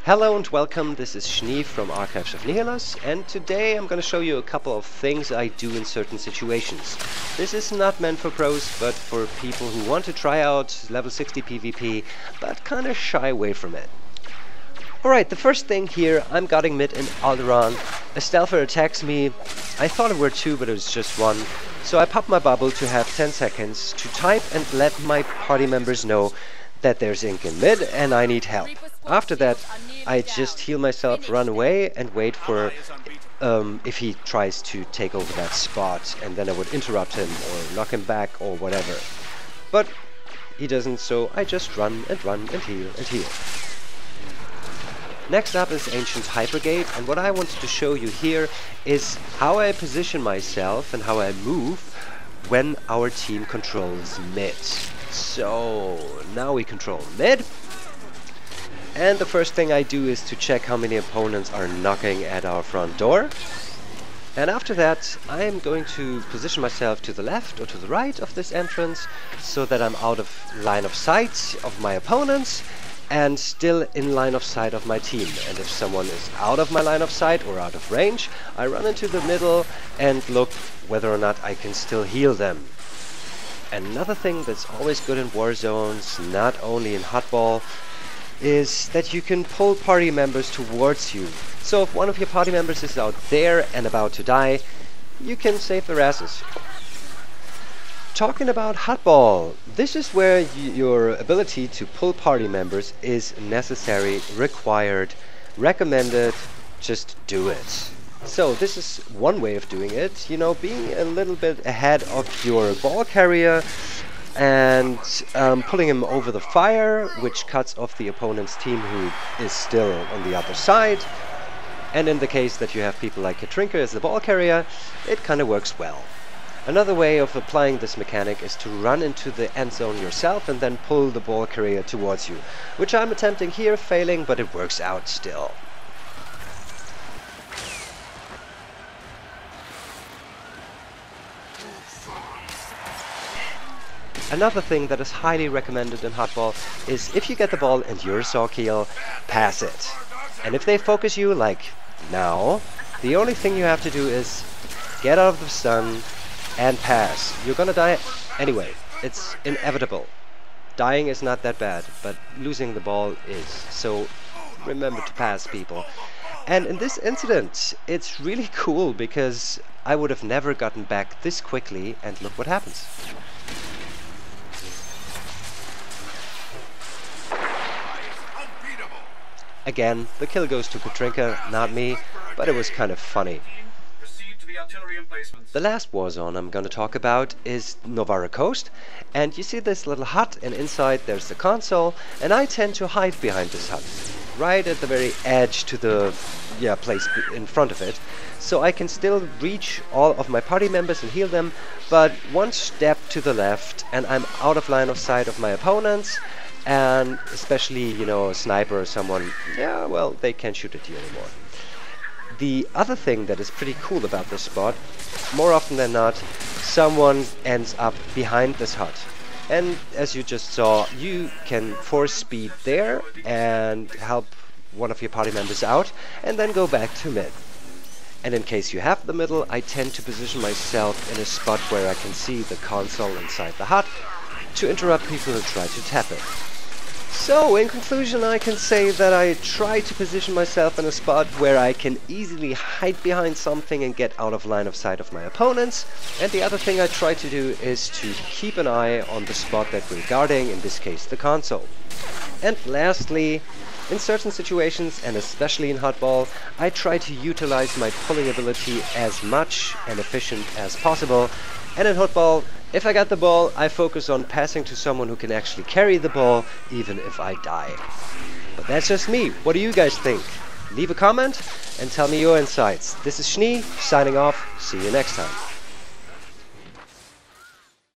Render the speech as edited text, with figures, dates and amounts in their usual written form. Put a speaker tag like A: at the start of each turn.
A: Hello and welcome, this is Schnee from Archives of Nihilus, and today I'm going to show you a couple of things I do in certain situations. This is not meant for pros, but for people who want to try out level 60 PvP, but kinda shy away from it. Alright, the first thing here, I'm guarding mid in Alderaan. A stealther attacks me. I thought it were two, but it was just one. So I pop my bubble to have 10 seconds to type and let my party members know that there's ink in mid and I need help. After that, I just heal myself, run away, and wait for if he tries to take over that spot, and then I would interrupt him or knock him back or whatever. But he doesn't, so I just run and heal and heal. Next up is Ancient Hypergate, and what I wanted to show you here is how I position myself and how I move when our team controls mid. So now we control mid, and the first thing I do is to check how many opponents are knocking at our front door. And after that, I am going to position myself to the left or to the right of this entrance so that I'm out of line of sight of my opponents and still in line of sight of my team. And if someone is out of my line of sight or out of range, I run into the middle and look whether or not I can still heal them. Another thing that's always good in war zones, not only in hotball, is that you can pull party members towards you. So if one of your party members is out there and about to die, you can save their asses. Talking about hotball, this is where your ability to pull party members is necessary, required, recommended. Just do it. So this is one way of doing it, you know, being a little bit ahead of your ball carrier and pulling him over the fire, which cuts off the opponent's team who is still on the other side. And in the case that you have people like Katrinka as the ball carrier, it kind of works well. Another way of applying this mechanic is to run into the end zone yourself and then pull the ball carrier towards you, which I'm attempting here, failing, but it works out still. Another thing that is highly recommended in hotball is if you get the ball and you're sorc heal, pass it. And if they focus you, like now, the only thing you have to do is get out of the stun and pass. You're gonna die anyway. It's inevitable. Dying is not that bad, but losing the ball is. So remember to pass, people. And in this incident, it's really cool because I would have never gotten back this quickly, and look what happens. Again, the kill goes to Katrinka, not me, but it was kind of funny. The last war zone I'm going to talk about is Novara Coast, and you see this little hut, and inside there's the console, and I tend to hide behind this hut, right at the very edge to the place in front of it, so I can still reach all of my party members and heal them, but one step to the left and I'm out of line of sight of my opponents. And especially, you know, a sniper or someone, yeah, well, they can't shoot at you anymore. The other thing that is pretty cool about this spot, more often than not, someone ends up behind this hut. And as you just saw, you can force speed there and help one of your party members out, and then go back to mid. And in case you have the middle, I tend to position myself in a spot where I can see the console inside the hut to interrupt people who try to tap it. So, in conclusion, I can say that I try to position myself in a spot where I can easily hide behind something and get out of line of sight of my opponents. And the other thing I try to do is to keep an eye on the spot that we're guarding, in this case the console. And lastly, in certain situations, and especially in hotball, I try to utilize my pulling ability as much and efficient as possible. And in hotball, if I got the ball, I focus on passing to someone who can actually carry the ball, even if I die. But that's just me. What do you guys think? Leave a comment and tell me your insights. This is Schnee, signing off. See you next time.